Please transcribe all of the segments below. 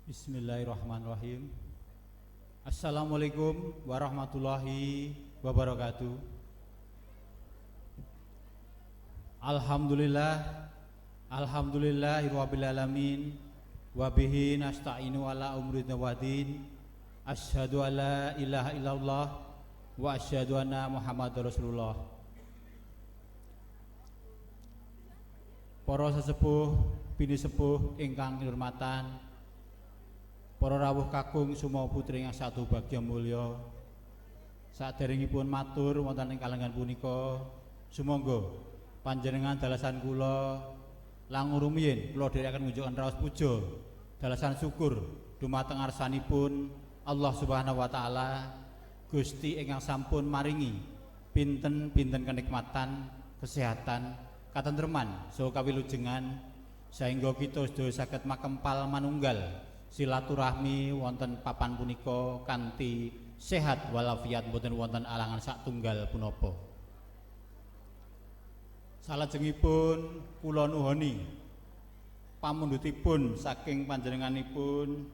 Bismillahirrahmanirrahim. Assalamualaikum warahmatullahi wabarakatuh. Alhamdulillahirabbil alamin wa bihi nasta'inu ala umri waddin. Asyhadu alla ilaha illallah wa asyhadu anna Muhammadar Rasulullah. Para sesepuh, bini sepuh ingkang kinurmatan, para rawuh kakung sumo putri ingkang satu bagya mulya, saderengipun matur wonten ing kalengan punika, sumangga panjenengan dalasan kula langur rumiyin kula dherekaken ngunjukaken raos puja dalasan syukur dumateng ngarsanipun Allah Subhanahu wa taala, Gusti ingkang sampun maringi pinten-pinten kenikmatan, kesehatan, katentreman saha kawilujengan sehingga kita sedaya saged makempal manunggal silaturahmi wonten papan punika kanthi sehat walafiat, boten wonten alangan satunggal punapa. Salajengipun kula nuhoni pamundhutipun saking panjenenganipun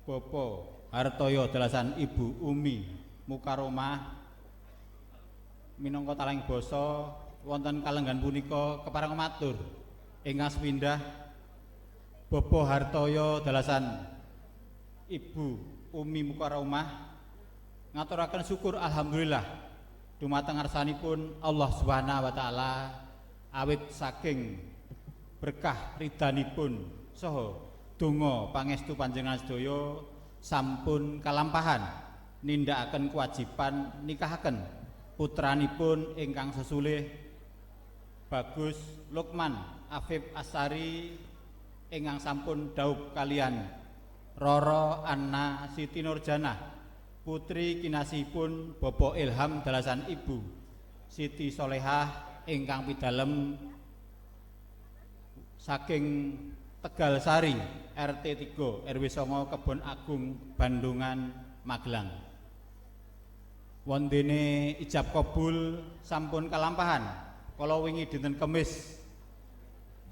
Bapak Hartoyo dalasan Ibu Umi Mukaromah minangka talang basa wonten kalenggan punika kepareng matur ingkang sepindhah Bapak Hartoyo dalasan Ibu Umi Mukaromah ngaturaken syukur alhamdulillah dumateng ngarsanipun Allah Subhanahu wa taala awit saking berkah ridhanipun saha donga pangestu panjenengan sedaya sampun kalampahan nindakaken kewajiban nikahaken putranipun ingkang sesulih Bagus Lukman Afif Asari ingkang sampun daup kalian Roro Anna Siti Nurjanah putri kinasihipun Bapak Ilham dalasan Ibu Siti Solehah ingkang pidalem saking Tegal Sari RT 3 RW 9 Kebon Agung Bandungan Magelang. Wondene ijab kabul sampun kalampahan kala wingi dinten Kemis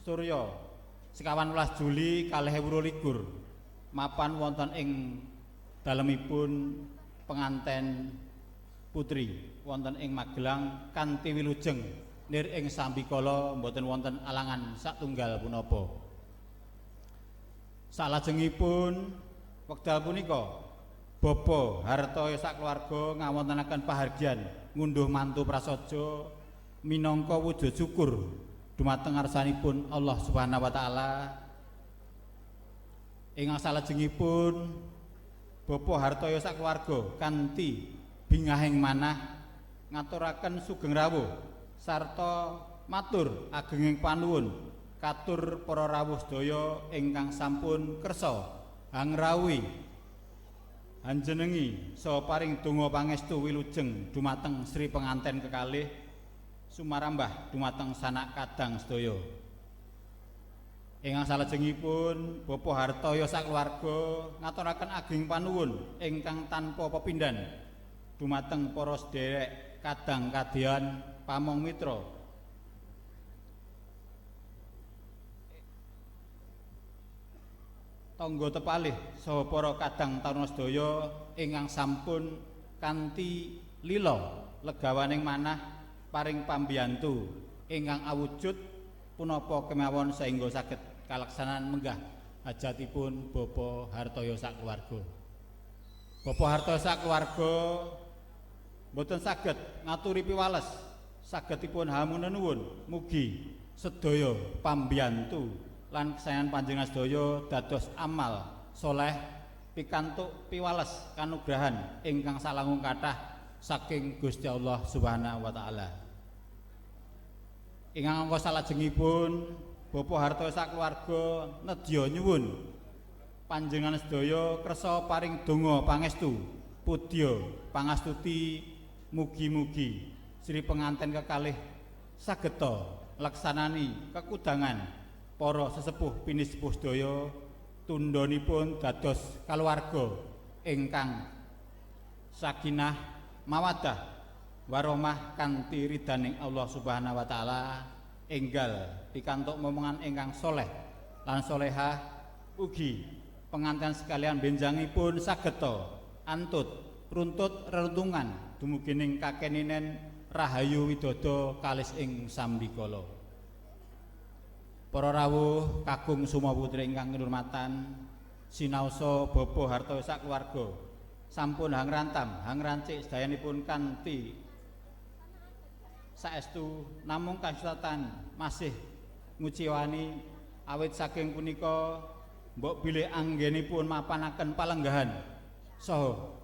Surya 18 Juli 2022 mapan wonten ing dalemipun penganten putri wonten ing Magelang kanthi wilujeng nir ing sambikala mboten wonten alangan satunggal punapa. Salajengipun wekdal punika Bapak Hartoyo sakluwarga ngawontenaken pahargyan ngunduh mantu prasaja minangka wujud syukur dumateng ngarsanipun Allah Subhanahu wa taala. Ingkang salajengipun Bapak Hartoyo sakluwarga kanthi bingahing manah ngaturaken sugeng rawuh sarta matur agenging panuwun katur para rawuh sedaya ingkang sampun kersa hangrawi hanjenengi saha paring donga pangestu wilujeng dumateng Sri penganten kekalih sumarambah dumateng sanak kadang sedaya. Ingkang salajengipun Bapak Hartoyo sakluwarga ngaturaken ageng panuwun ingkang tanpa pepindhan dumateng para sedherek kadang kadhean pamong mitra tangga tepalih saha para kadang taruna sedaya ingkang sampun kanthi lila legawaning manah paring pambiyantu ingkang awujud punapa kemawon sehingga saged kalaksanan menggah hajatipun Bapak Hartoyo sakluwarga. Bapak Hartoyo sakluwarga boten saged ngaturi piwales sagedipun hamunten nuwun mugi sedaya pambiyantu lan kesayangan panjenengan sedaya dados amal soleh pikantuk piwales kanugrahan ingkang salangung kathah saking Gusti Allah Subhanahu wa taala. Ingkang angka salajengipun Bapak Hartoyo sakluwarga nedya nyuwun panjenengan sedaya kersa paring donga pangestu pudya pangastuti mugi-mugi Sri penganten kekalih sageta laksanani kekudangan para sesepuh bini sepuh sedaya tundhonipun dados kaluwarga ingkang sakinah mawaddah warahmah kanthi ridhaning Allah Subhanahu wa taala enggal pikantuk momongan ingkang soleh lan solehah ugi pengantin sekalian benjangipun sageta antut runtut reruntungan dumugining kakeninen Rahayu Widodo kalis ing sambikala. Para rawuh kakung Suma Putri ingkang kinurmatan, sinaosa bapa harta sakluwarga sampun hangrantam hangrancik sedayanipun kanthi saestu namung kasutatan masih nguciwani awit saking punika mbok bilih anggenipun mapanaken palenggahan saha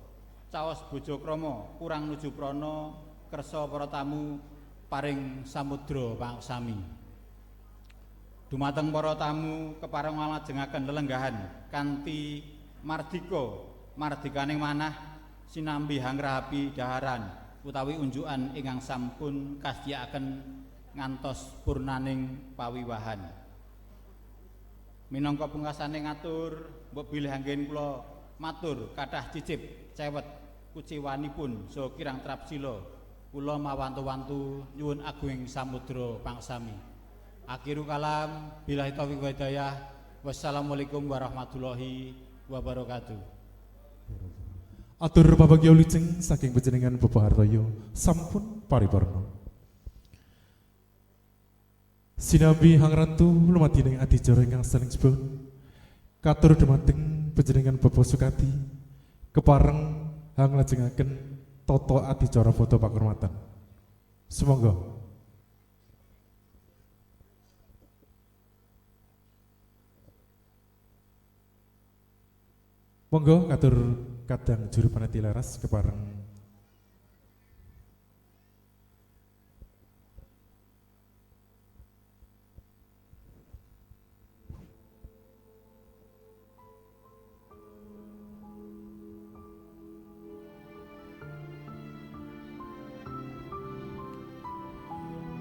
caos bojo krama kurang nuju prana kersa para tamu paring samudra pangsami. Dumateng para tamu kepareng nglajengaken lelenggahan kanthi mardikaning manah sinambi hangrahapi daharan utawi unjukan ingkang sampun kasediakaken ngantos purnaning pawiwahan. Minangka pungkasane ngatur mbok bilih anggen kula matur kathah cicip cewet kuciwanipun saha kirang trapsila kula mawantu-wantu nyuwun agunging samudra pangsami. Akhiru kalam billahi taufiq wa hidayah. Wassalamualaikum warahmatullahi wabarakatuh. Atur babagya wilujeng saking panjenengan Bapak Hartoyo sampun paripurna. Sinambi hangrantu lumadyaning adicara ingkang salengipun katur dumateng panjenengan Bapak Sukati kepareng hanglajengaken toto adicara foto pakurmatan. Sumangga. Monggo katur kadang juru paneti laras kepareng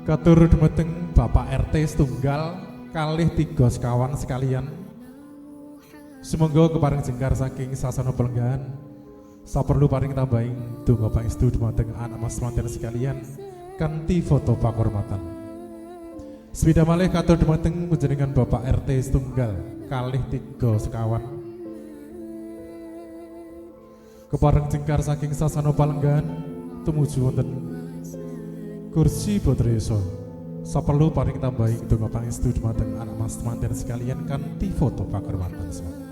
katur dumateng Bapak RT setunggal kalih 3 sekawan sekalian. Sumangga kepareng jengkar saking sasana pelenggahan saperlu paring tambahing donga pangestu dumateng anak mas manten sekalian kanthi foto pakurmatan. Sepida malih katur dumateng panjenengan Bapak RT setunggal kalih 3 sekawan kepareng jengkar saking sasana pelenggahan tumuju wonten kursi Bodreso saperlu paring tambahi donga pangestu dumateng anak mas manten sekalian kanthi foto pakurmatan semua.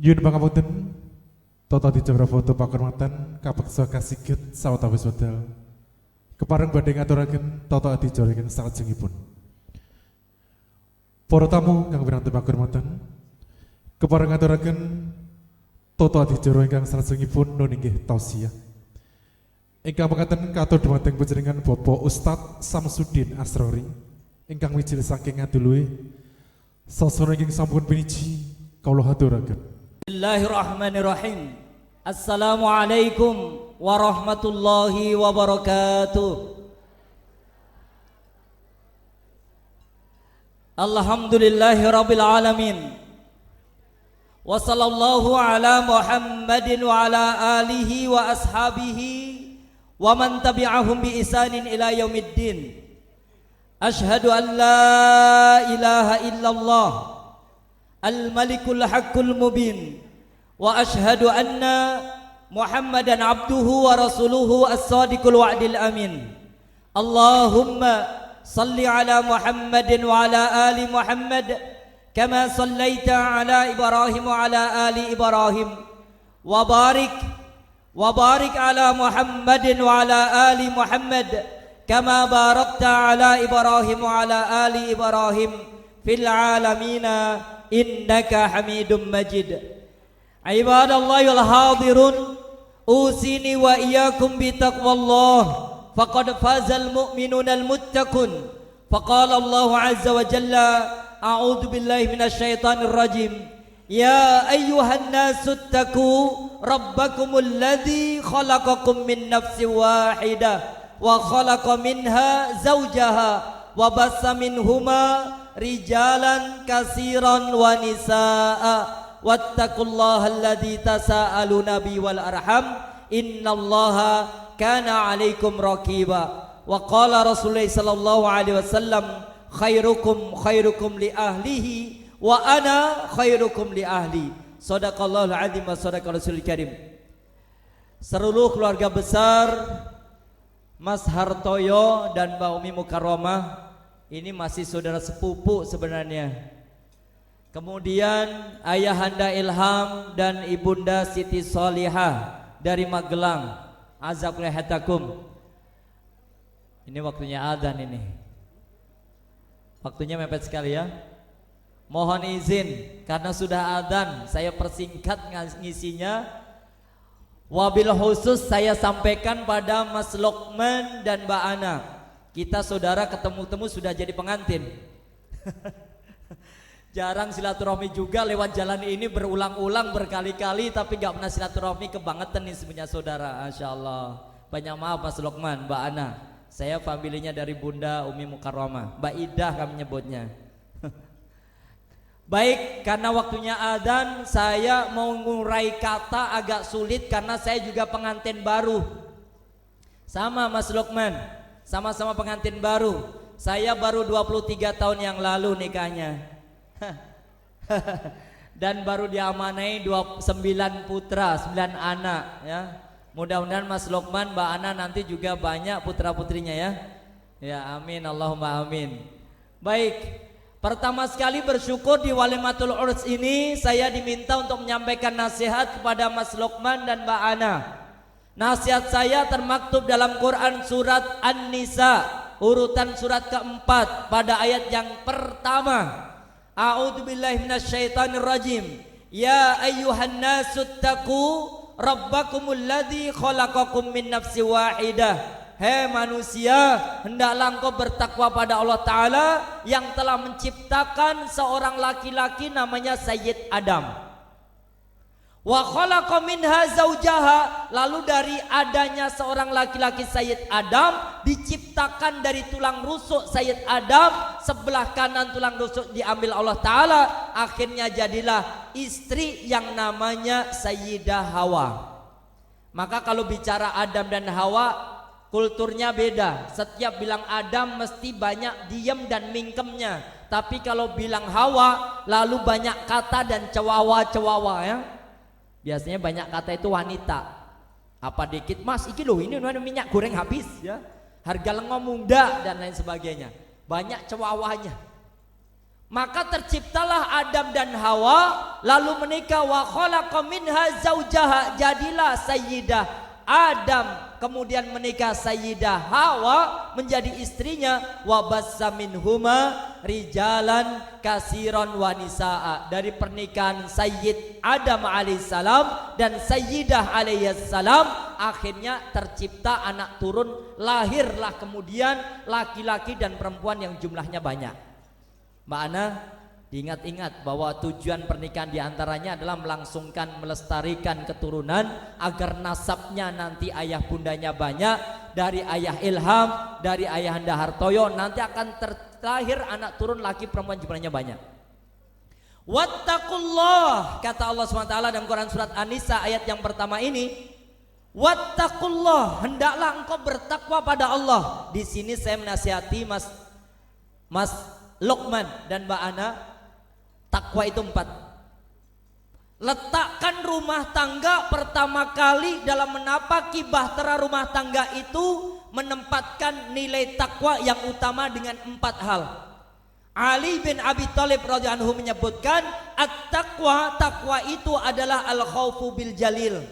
Yun pangapunten Toto dijabra foto pakurmatan kapeksa kasiget sawetawis wedal. Kepareng badhe ngaturaken toto adicara ingkang salajengipun. Para tamu kang piranti pakurmatan, kepareng ngaturaken toto adicara ingkang salajengipun nun inggih tausiah. Ingkang mekaten katur dumateng panjenengan Bapak Ustadz Samsudin Asrori ingkang wijil saking ngaduluwe sasana ingkang sampun piniji kawula aturaken. Bismillahirrahmanirrahim. Assalamualaikum warahmatullahi wabarakatuh. Alhamdulillahirabbil alamin. Wa sallallahu ala Muhammadin wa ala alihi wa ashabihi wa man tabi'ahum bi ihsanin ila yaumiddin. Ashhadu an la ilaha illallah al-malikul haqqul mubin wa ashhadu anna Muhammadan abduhu wa rasuluhu as-sadiqul wa'dil amin. Allahumma salli ala Muhammadin wa ala ali Muhammad kama sallaita ala Ibrahim wa ala ali Ibrahim wa barik ala Muhammadin wa ala ali Muhammad kama barakta ala Ibrahim wa ala ali Ibrahim fil alamina innaka hamidum majid. Ibadallahi wal hadirun, usini wa iyyakum bi taqwallah faqad fazal mu'minuna al muttaqun. Faqala Allah azza wa jalla, a'udzu billahi minasy syaithanir rajim. Ya ayyuhan nasu taqu rabbakumul ladzi khalaqakum min nafsin wahidah wa khalaqa minha zawjaha wa bassa minhuma rijalan kasiran wa nisaa wattaqullaha alladzi tasaaluna bi wal arham innallaha kana 'alaikum raqiba. Wa qala Rasulullah sallallahu alaihi wasallam, khairukum li ahlihi wa ana khairukum li ahli. Shadaqallahul azim wa shadaqa rasulul karim. Seluruh keluarga besar Mas Hartoyo dan Mbak Umi Mukarramah ini masih saudara sepupu sebenarnya. Kemudian Ayahanda Ilham dan Ibunda Siti Solihah dari Magelang. Azakulahatakum. Ini waktunya adzan ini. Waktunya mepet sekali ya. Mohon izin karena sudah adzan saya persingkat ngisinya. Wabil khusus saya sampaikan pada Mas Lokman dan Mbak Ana. Kita saudara ketemu-temu sudah jadi pengantin. Jarang silaturahmi juga lewat jalan ini berulang-ulang berkali-kali, tapi gak pernah silaturahmi kebangetan nih sebenarnya saudara. Masya Allah. Banyak maaf Mas Lokman, Mbak Ana. Saya familinya dari Bunda Umi Mukarramah, Mbak Idah kami nyebutnya. Baik, karena waktunya adzan saya mau ngurai kata agak sulit karena saya juga pengantin baru. Sama Mas Lokman, sama-sama pengantin baru. Saya baru 23 tahun yang lalu nikahnya. Dan baru diamanai 9 putra, 9 anak ya. Mudah-mudahan Mas Lokman, Mbak Ana nanti juga banyak putra-putrinya ya. Ya amin, Allahumma amin. Baik, pertama sekali bersyukur di Walimatul Urs ini saya diminta untuk menyampaikan nasihat kepada Mas Lokman dan Mbak Ana. Nasihat saya termaktub dalam Quran surat An-Nisa urutan surat keempat pada ayat yang pertama. A'udzubillahi minasyaitonir rajim. Ya ayyuhan nasu taqu rabbakumul ladzi khalaqakum min nafsin wahidah. Hei manusia, hendaklah engkau bertakwa pada Allah Ta'ala yang telah menciptakan seorang laki-laki namanya Sayyid Adam. Wa khalaqa minha zaujaha, lalu dari adanya seorang laki-laki Sayyid Adam diciptakan dari tulang rusuk Sayyid Adam, sebelah kanan tulang rusuk diambil Allah Ta'ala, akhirnya jadilah istri yang namanya Sayyidah Hawa. Maka kalau bicara Adam dan Hawa, kulturnya beda. Setiap bilang Adam mesti banyak diem dan mingkemnya, tapi kalau bilang Hawa lalu banyak kata dan cewawa-cewawa ya. Biasanya banyak kata itu wanita. Apa dikit mas, iki loh ini minyak goreng habis ya. Harga lengo muda dan lain sebagainya. Banyak cewawanya. Maka terciptalah Adam dan Hawa, lalu menikah. Wa khalaqa minha zaujaha, jadilah Sayyidah Adam kemudian menikah Sayyidah Hawa menjadi istrinya. Wa bassa minhuma rijalan kasiron wa nisaa. Dari pernikahan Sayyid Adam alaihissalam dan Sayyidah alaihissalam akhirnya tercipta anak turun, lahirlah kemudian laki-laki dan perempuan yang jumlahnya banyak. Mbak Ana, diingat-ingat bahwa tujuan pernikahan diantaranya adalah melangsungkan, melestarikan keturunan agar nasabnya nanti ayah bundanya banyak. Dari ayah Ilham, dari ayahanda Hartoyo, nanti akan terlahir anak turun laki perempuan jumlahnya banyak. Wattaqullah, kata Allah SWT dalam Quran surat An-Nisa ayat yang pertama ini. Wattaqullah, hendaklah engkau bertakwa pada Allah. Di sini saya menasihati Mas Luqman dan Mbak Ana, takwa itu 4. Letakkan rumah tangga pertama kali dalam menapaki bahtera rumah tangga itu, menempatkan nilai takwa yang utama dengan 4 hal. Ali bin Abi Thalib radhiyallahu anhu menyebutkan, at-taqwa, takwa itu adalah al-khaufu bil jalil.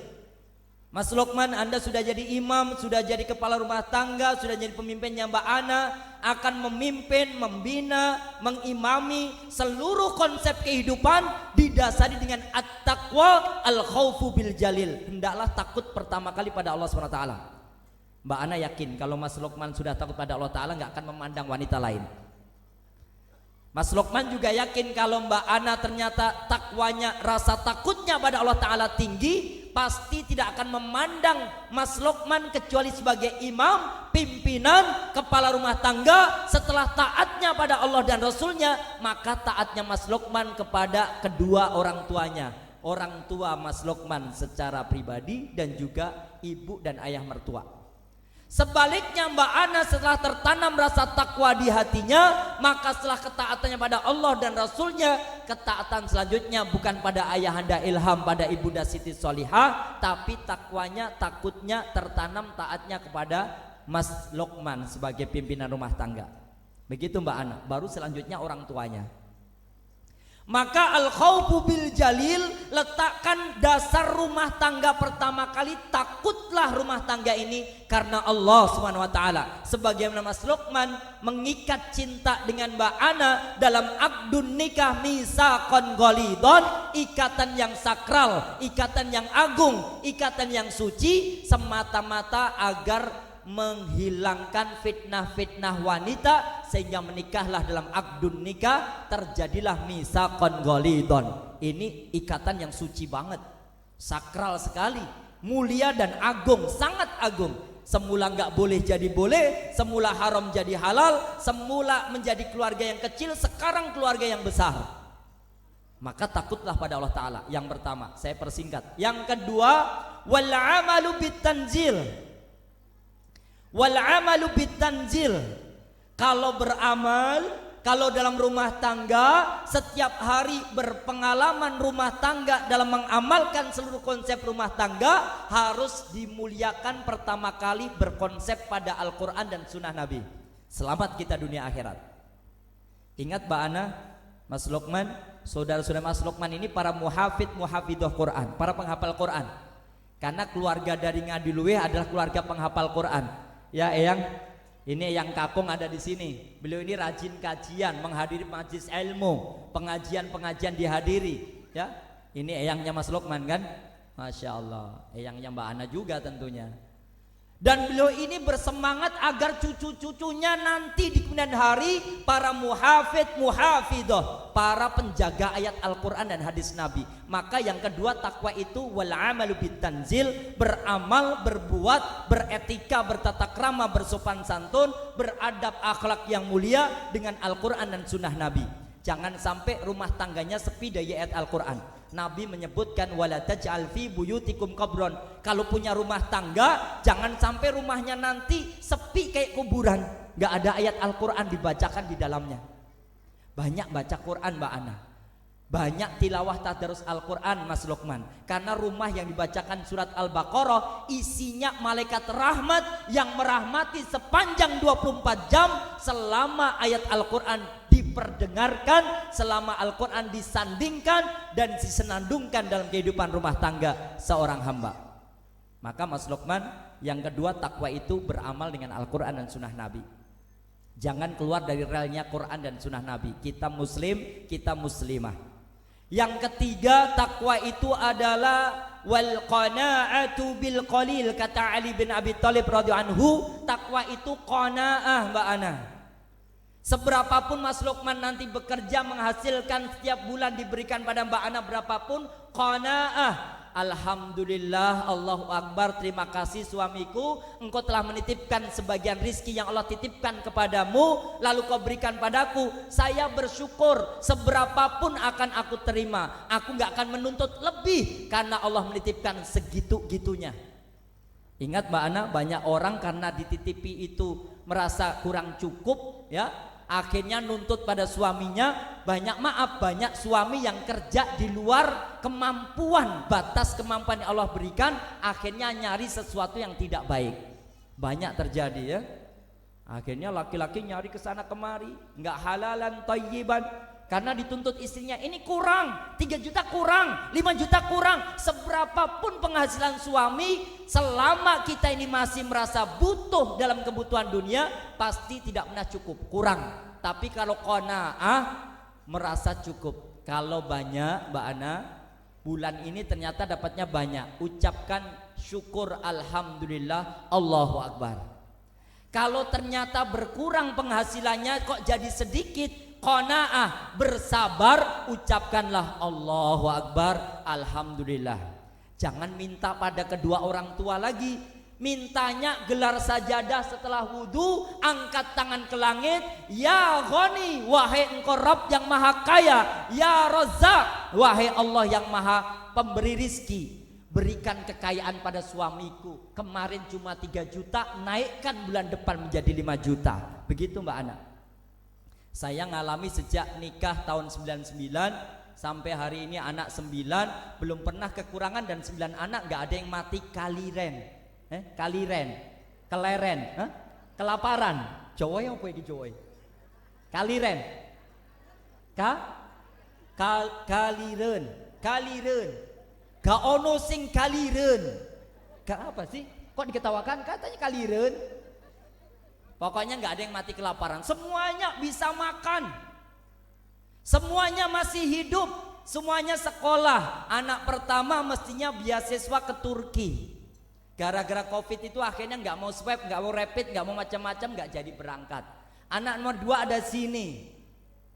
Mas Luqman, Anda sudah jadi imam, sudah jadi kepala rumah tangga, sudah jadi pemimpinnya Mbak Ana, akan memimpin, membina, mengimami seluruh konsep kehidupan didasari dengan at-taqwa al-khaufu bil jalil. Hendaklah takut pertama kali pada Allah SWT. Mbak Ana yakin kalau Mas Luqman sudah takut pada Allah Ta'ala, gak akan memandang wanita lain. Mas Luqman juga yakin kalau Mbak Ana ternyata takwanya, rasa takutnya pada Allah Ta'ala tinggi, pasti tidak akan memandang Mas Luqman kecuali sebagai imam, pimpinan, kepala rumah tangga. Setelah taatnya pada Allah dan Rasulnya, maka taatnya Mas Luqman kepada kedua orang tuanya, orang tua Mas Luqman secara pribadi dan juga ibu dan ayah mertua. Sebaliknya Mbak Ana setelah tertanam rasa takwa di hatinya, maka setelah ketaatannya pada Allah dan Rasulnya, ketaatan selanjutnya bukan pada ayahanda Ilham, pada ibunda Siti Solihah, tapi takwanya, takutnya tertanam taatnya kepada Mas Luqman sebagai pimpinan rumah tangga. Begitu Mbak Ana. Baru selanjutnya orang tuanya. Maka al-khaufu bil jalil, letakkan dasar rumah tangga pertama kali, takutlah rumah tangga ini karena Allah Subhanahu wa taala. Sebagaimana Mas Luqman mengikat cinta dengan Mbak Ana dalam akdun nikah misaqan ghalidon, ikatan yang sakral, ikatan yang agung, ikatan yang suci, semata-mata agar menghilangkan fitnah-fitnah wanita, sehingga menikahlah dalam akdun nikah, terjadilah misaqan ghalidon. Ini ikatan yang suci banget, sakral sekali, mulia dan agung, sangat agung. Semula nggak boleh jadi boleh, semula haram jadi halal, semula menjadi keluarga yang kecil, sekarang keluarga yang besar. Maka takutlah pada Allah Ta'ala. Yang pertama, saya persingkat. Yang kedua, wal amalu bitanzil. Wal amalu bitanzil. Kalau beramal, kalau dalam rumah tangga, setiap hari berpengalaman rumah tangga dalam mengamalkan seluruh konsep rumah tangga, harus dimuliakan pertama kali berkonsep pada Al-Quran dan Sunnah Nabi. Selamat kita dunia akhirat. Ingat Mbak Ana, Mas Luqman, saudara-saudara Mas Luqman ini para muhafid, muhafidah Quran, para penghafal Quran. Karena keluarga dari Ngadiluwe adalah keluarga penghafal Quran. Ya Eyang, ini Eyang Kakung ada di sini. Beliau ini rajin kajian, menghadiri majelis ilmu, pengajian-pengajian dihadiri. Ya, ini Eyangnya Mas Luqman kan? Masya Allah, Eyangnya Mbak Ana juga tentunya. Dan beliau ini bersemangat agar cucu-cucunya nanti di kemudian hari para muhafid, muhafidah, para penjaga ayat Al-Quran dan hadis Nabi. Maka yang kedua, takwa itu wal amalu bitanzil, beramal, berbuat, beretika, bertata krama, bersopan santun, beradab akhlak yang mulia dengan Al-Quran dan sunnah Nabi. Jangan sampai rumah tangganya sepi dari ayat Al-Quran. Nabi menyebutkan wala taj'al fi buyutikum qabron. Kalau punya rumah tangga, jangan sampai rumahnya nanti sepi kayak kuburan, gak ada ayat Al-Quran dibacakan di dalamnya. Banyak baca Quran Mbak Ana, banyak tilawah tadarus Al-Quran Mas Luqman. Karena rumah yang dibacakan surat Al-Baqarah isinya malaikat rahmat yang merahmati sepanjang 24 jam selama ayat Al-Quran dibaca diperdengarkan, selama Al-Quran disandingkan dan disenandungkan dalam kehidupan rumah tangga seorang hamba. Maka Mas Lukman, yang kedua, takwa itu beramal dengan Al-Quran dan Sunnah Nabi. Jangan keluar dari relnya Quran dan Sunnah Nabi. Kita muslim, kita muslimah. Yang ketiga, takwa itu adalah wal qanaa'atu bil qalil, kata Ali bin Abi Thalib radhiyallahu anhu. Takwa itu qanaa'ah, Mbak Ana. Seberapapun Mas Lukman nanti bekerja menghasilkan setiap bulan diberikan pada Mbak Ana berapapun, qanaa'ah. Alhamdulillah, Allahu Akbar, terima kasih suamiku, engkau telah menitipkan sebagian rizki yang Allah titipkan kepadamu, lalu kau berikan padaku. Saya bersyukur, seberapapun akan aku terima. Aku gak akan menuntut lebih karena Allah menitipkan segitu-gitunya. Ingat Mbak Ana, banyak orang karena dititipi itu merasa kurang cukup, ya, akhirnya nuntut pada suaminya. Banyak suami yang kerja di luar kemampuan, batas kemampuan yang Allah berikan, akhirnya nyari sesuatu yang tidak baik. Banyak terjadi, ya. Akhirnya laki-laki nyari kesana kemari, nggak halalan thayyiban, karena dituntut istrinya, ini kurang, 3 juta kurang, 5 juta kurang. Seberapapun penghasilan suami, selama kita ini masih merasa butuh dalam kebutuhan dunia, pasti tidak pernah cukup, kurang. Tapi kalau qanaah, merasa cukup. Kalau banyak, Mbak Ana, bulan ini ternyata dapatnya banyak, ucapkan syukur alhamdulillah, Allahu Akbar. Kalau ternyata berkurang penghasilannya kok jadi sedikit, qanaah, bersabar, ucapkanlah Allahu Akbar, alhamdulillah. Jangan minta pada kedua orang tua lagi. Mintanya gelar sajadah setelah wudu, angkat tangan ke langit, ya Ghani, wahai engkau Rabb yang maha kaya, ya Razzaq, wahai Allah yang maha pemberi rizki, berikan kekayaan pada suamiku. Kemarin cuma 3 juta, naikkan bulan depan menjadi 5 juta. Begitu Mbak Ana. Saya ngalami sejak nikah tahun 99 sampai hari ini anak 9, belum pernah kekurangan, dan 9 anak gak ada yang mati kaliren. Keleren, kelaparan. Jawa yang apa iki Jawa? Kaliren. Kaliren. Gak ono sing kaliren. Gak apa sih? Kok diketawakan? Katanya kaliren. Pokoknya gak ada yang mati kelaparan. Semuanya bisa makan. Semuanya masih hidup. Semuanya sekolah. Anak pertama mestinya beasiswa ke Turki. Gara-gara COVID itu akhirnya nggak mau swab, nggak mau rapid, nggak mau macam-macam, nggak jadi berangkat. Anak nomor 2 ada sini,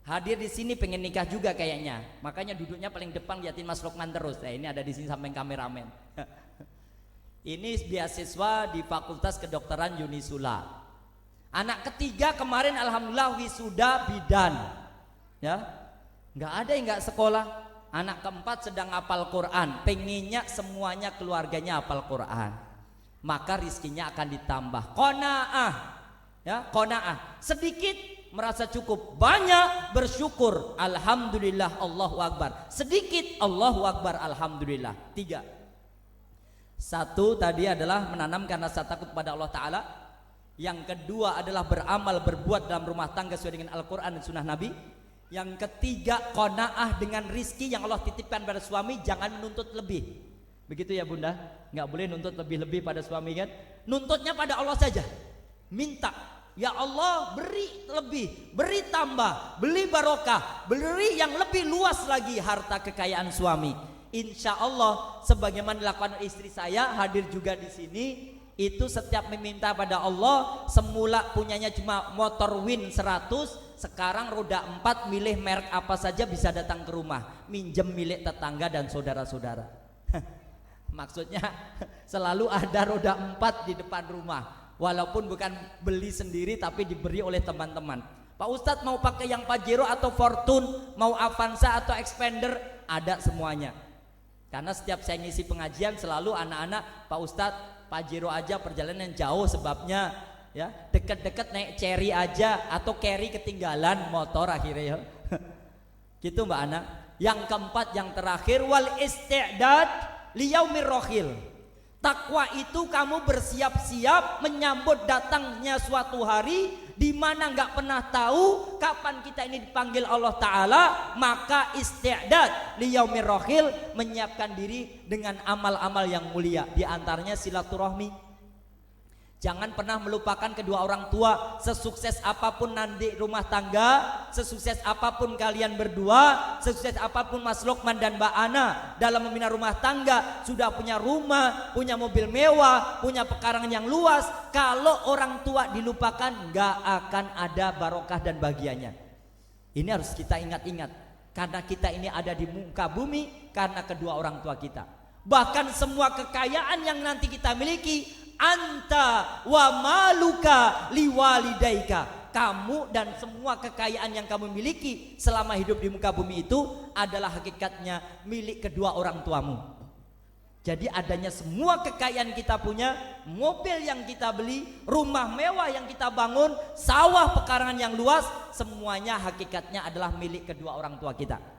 hadir di sini, pengen nikah juga kayaknya. Makanya duduknya paling depan, liatin Mas Lukman terus. Nah, ini ada di sini samping kameramen. Ini beasiswa di Fakultas Kedokteran Unisula. Anak ketiga kemarin alhamdulillah wisuda bidan, ya, nggak ada yang nggak sekolah. Anak keempat sedang hafal Quran, pengennya semuanya keluarganya hafal Quran. Maka rizkinya akan ditambah. Qanaah, ya, qanaah. Sedikit merasa cukup, banyak bersyukur, alhamdulillah, Allahu Akbar. Sedikit, Allahu Akbar, alhamdulillah. 3. 1 tadi adalah menanamkan rasa takut pada Allah Ta'ala. Yang kedua adalah beramal, berbuat dalam rumah tangga sesuai dengan Al-Quran dan Sunnah Nabi. Yang ketiga, qanaah dengan rizki yang Allah titipkan pada suami, jangan nuntut lebih. Begitu ya Bunda, nggak boleh nuntut lebih-lebih pada suami kan? Nuntutnya pada Allah saja, minta, ya Allah beri lebih, beri tambah, beri barokah, beri yang lebih luas lagi harta kekayaan suami. Insya Allah sebagaimana dilakukan istri saya hadir juga di sini, itu setiap meminta pada Allah, semula punyanya cuma motor Win 100, sekarang roda 4, milih merek apa saja bisa datang ke rumah, minjem milik tetangga dan saudara-saudara. Maksudnya selalu ada roda 4 di depan rumah, walaupun bukan beli sendiri tapi diberi oleh teman-teman. Pak Ustadz mau pakai yang Pajero atau Fortune, mau Avanza atau Expander, ada semuanya. Karena setiap saya ngisi pengajian selalu anak-anak, Pak Ustadz Pajero aja perjalanan jauh, sebabnya ya deket-deket naik Cherry aja atau carry ketinggalan motor akhirnya ya. Gitu Mbak Ana. Yang keempat, yang terakhir, wal isti'dad liyaumir rohil. Takwa itu kamu bersiap-siap menyambut datangnya suatu hari di mana nggak pernah tahu kapan kita ini dipanggil Allah Ta'ala, maka isti'dad liyaumir rohil, menyiapkan diri dengan amal-amal yang mulia, di antaranya silaturahmi. Jangan pernah melupakan kedua orang tua. Sesukses apapun nanti rumah tangga, sesukses apapun kalian berdua, sesukses apapun Mas Lukman dan Mbak Ana dalam membina rumah tangga, sudah punya rumah, punya mobil mewah, punya pekarangan yang luas, kalau orang tua dilupakan, gak akan ada barokah dan bahagianya. Ini harus kita ingat-ingat, karena kita ini ada di muka bumi karena kedua orang tua kita. Bahkan semua kekayaan yang nanti kita miliki, anta wa maluka liwalidaika, kamu dan semua kekayaan yang kamu miliki selama hidup di muka bumi itu adalah hakikatnya milik kedua orang tuamu. Jadi adanya semua kekayaan kita punya, mobil yang kita beli, rumah mewah yang kita bangun, sawah pekarangan yang luas, semuanya hakikatnya adalah milik kedua orang tua kita.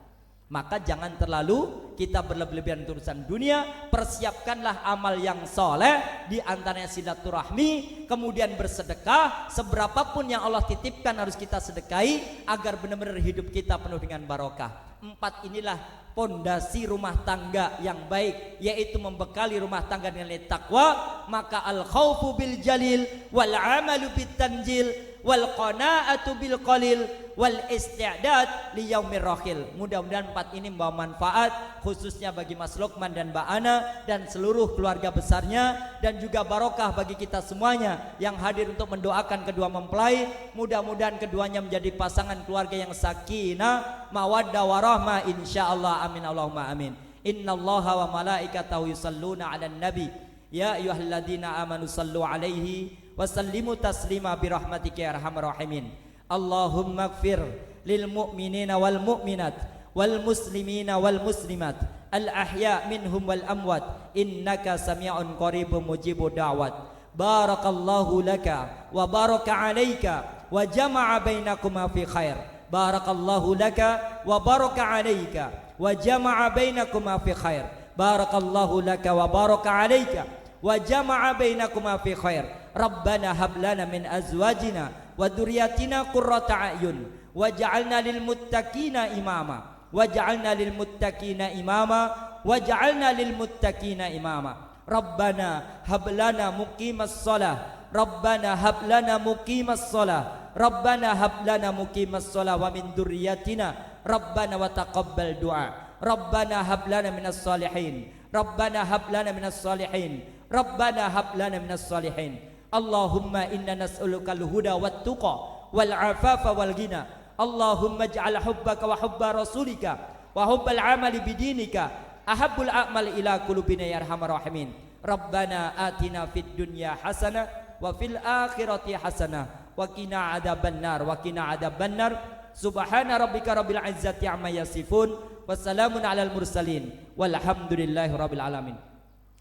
Maka jangan terlalu kita berlebihan urusan dunia. Persiapkanlah amal yang soleh, di antaranya silaturahmi, kemudian bersedekah. Seberapapun yang Allah titipkan harus kita sedekahi agar benar-benar hidup kita penuh dengan barokah. 4 inilah pondasi rumah tangga yang baik, yaitu membekali rumah tangga dengan takwa. Maka al khaufu bil jalil, wal amalu bit tanjil, wal qanaatu bil qalil, wal isti'dad li yaumir rahil. Mudah-mudahan 4 ini membawa manfaat khususnya bagi Mas Lukman dan Mbak Ana dan seluruh keluarga besarnya, dan juga barokah bagi kita semuanya yang hadir untuk mendoakan kedua mempelai. Mudah-mudahan keduanya menjadi pasangan keluarga yang sakinah, mawaddah warahmah insyaallah. Amin Allahumma amin. Innallaha wa malaikatahu yusalluna 'alan nabi ya ayyuhalladzina amanu sallu 'alaihi wa sallimu taslima birahmatika ya arhamar rahimin. Allahumma ighfir lil mu'minina wal mu'minat wal muslimina wal muslimat al ahya minhum wal amwat innaka sami'un qaribun mujibud da'wat. Barakallahu laka wa baraka alayka wa jama'a bainakuma fi khair. Barakallahu laka wa baraka alayka wa jama'a bainakuma fi khair. Barakallahu laka wa baraka alayka wa jama'a bainakuma fi khair. Rabbana hab lana min azwajina wa dzurriyyatina qurrata a'yun waj'alna lil muttaqina imama waj'alna lil muttaqina imama waj'alna lil muttaqina imama. Rabbana hab lana muqimas shalah Rabbana hab lana muqimas shalah Rabbana hab lana muqimas shalah wa min dzurriyyatina Rabbana wa taqabbal du'a. Rabbana hab lana minas salihin Rabbana hab lana minas salihin Rabbana hab lana minas salihin. Allahumma inna nas'aluka al-huda wat tuqa wal afafa wal ghina. Allahumma ij'al hubbaka wa hubba rasulika wa hubbal amali bidinika ahabbul a'mal ila qulubina ya arhamar rahimin. Rabbana atina fid dunya hasanah wa fil akhirati hasanah wa qina adzabannar wa qina adzabannar. Subhana rabbika rabbil izzati amma yasifun wassalamun alal mursalin walhamdulillahi rabbil alamin.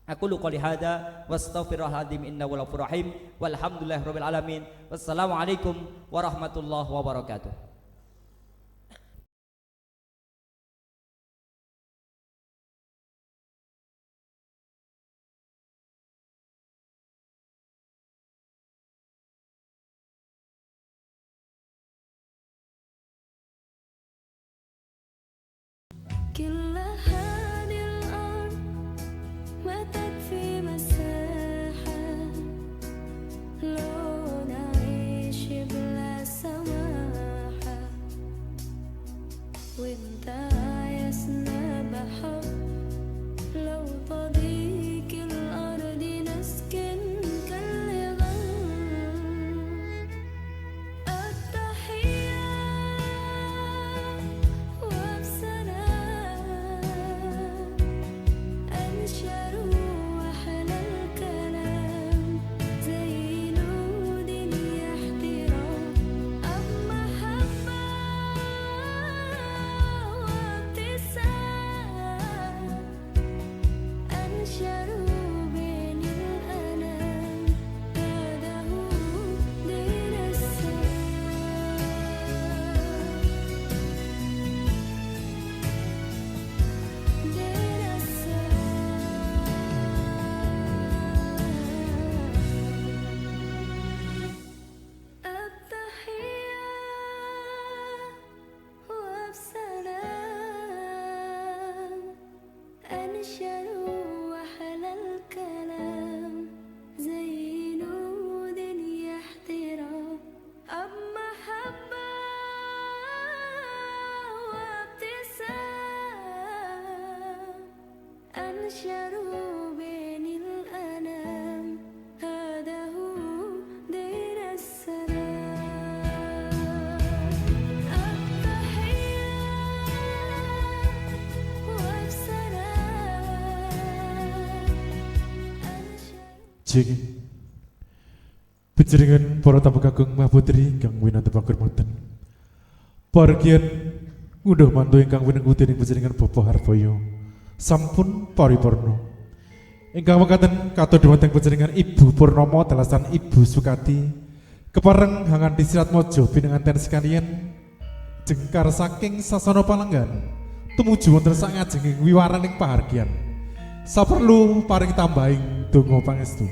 Aku qouli hada wastaghfirullahaladzim innahu ghafurur rahim walhamdulillahi rabbil alamin. Wassalamualaikum warahmatullahi wabarakatuh. كل هذه الأرض ما تكفي مساحة لو نعيش بلا سماحة وانت عايزنا بحب لو تضيق الأرض نسكن كالغم. التحية وبسلام أنشروا أحلى الكلام زي نود يحترام أب محبة وابتسام أنشروا بين الأنام هذا هو دين السلام التحية Jeng Bejenengan para tamu kakung Mahputri kang winantu panghormatan. Pargian ngunduh mantu ingkang winengu dening bejenengan Bapak Harboyo sampun paripurna. Ingkang mekaten katut dhumateng bejenengan Ibu Purnomo dalasan Ibu Sukati kepareng hangan disirat mojo pinenganten sekalian jengkar saking sasana palenggan tumuju wonten sak ngajenging wiwaraning pahargyan. Saperlu paring tambahing donga pangestu.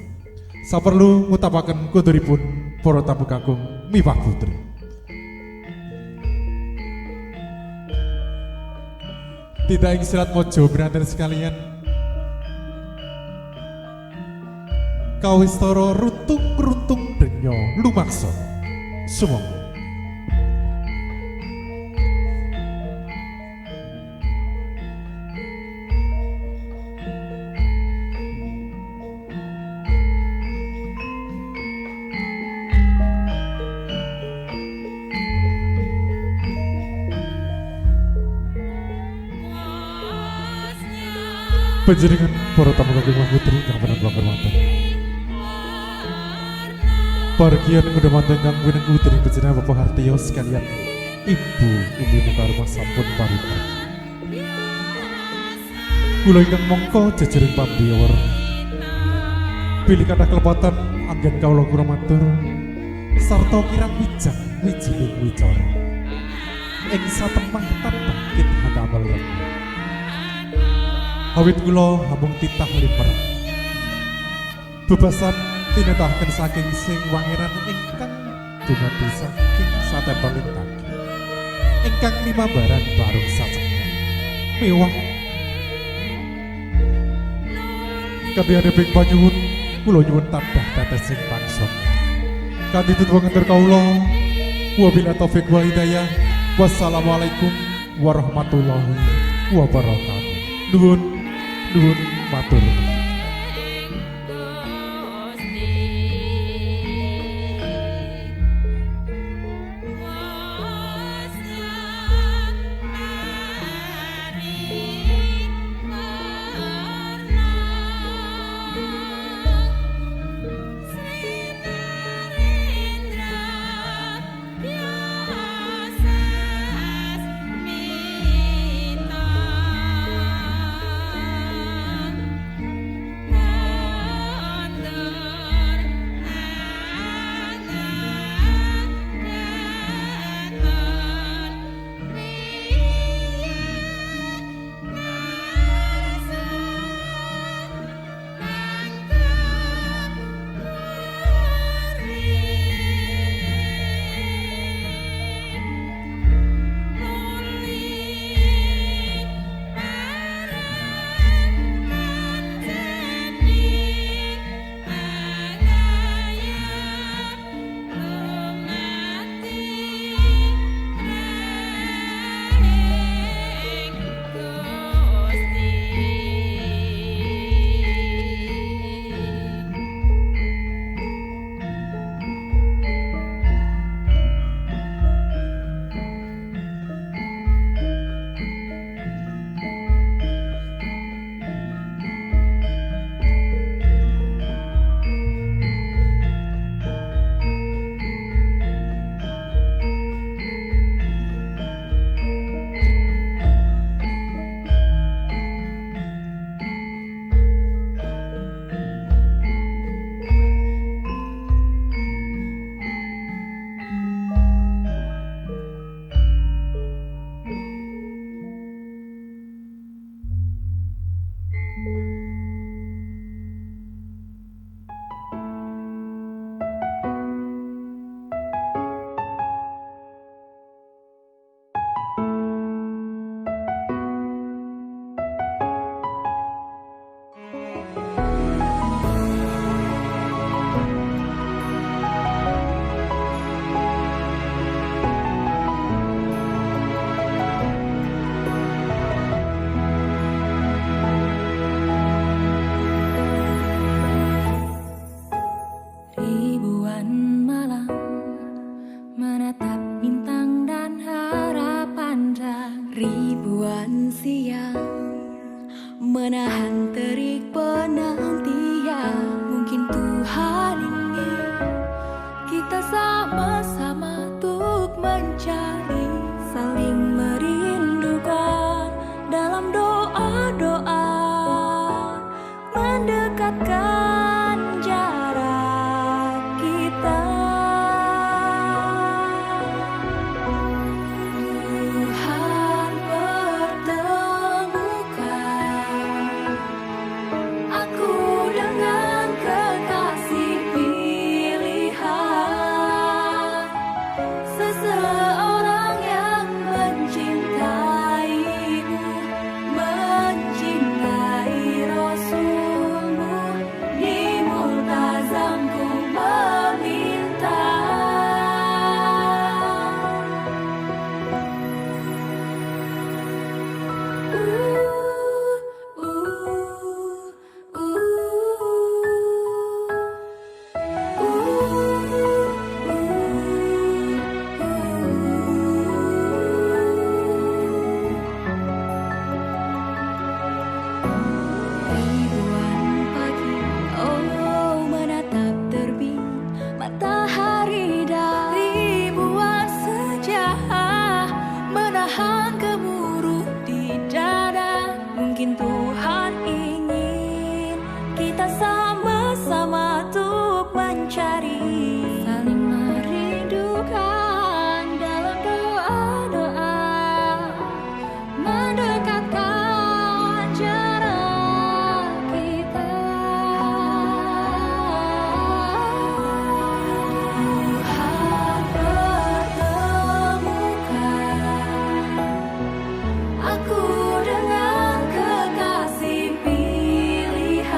Saperlu ngutapaken konduripun para tamu kakung miwah putri. Tidak ing sirat mojo pinanten sekalian. Kawistara runtung-runtung denya lumaksa. Sumangga. Panjenengan para tamu kakung Mahputri kang panen panghormatan. Pargian udah manten kang winengu dening panjenengan Bapak Hartio sekalian Ibu Umi Mukarma sampun paripurna. Kula ingkang mongko jejereng pambiwar. Pilih kathah kelepatan anggen kawula kurang matur sarta kirang wijak wijining wicara. Ing satemah tanpa kita damel lemah. Awit kula hamung titah limer. Bebasan tinetahaken saking sing wangeran ingkang dumadi saking satempeling taki. Ingkang limambaran barung sacengan. Mewah. Kadhiane ping panyuwun kula nyuwun tadah tetesing pangsong. Kanthi tutuwang kawula wabillahi taufik wal hidayah. Wassalamualaikum warahmatullahi wabarakatuh. Nuwun matur. menatap bintang dan harapan dan ribuan siang menahan terik penantian. Mungkin Tuhan ingin kita sama-sama untuk mencari, saling merindukan dalam doa-doa, mendekatkan jarak kita. Tuhan pertemukan aku dengan kekasih pilihan, seseorang yang mencintaimu, mencintai Rasulmu. Di multazamku meminta, ribuan pagi, oh menatap terbit matahari, dan ribuan senja menahan gemuruh di dada. Mungkin Tuhan ingin kita sama-sama untuk mencari, saling merindukan dalam doa-doa, mendekatkan jarak kita. Tuhan pertemukan aku dengan kekasih pilihan,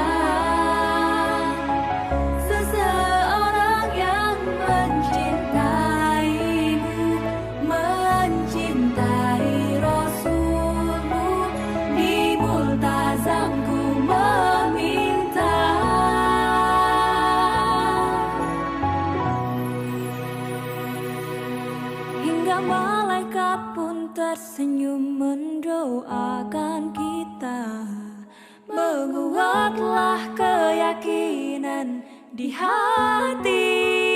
seseorang yang mencintaimu, mencintai Rasulmu. Di multazamku meminta, hingga malaikat pun tersenyum mendoakan kita. Menguatlah keyakinan di hati.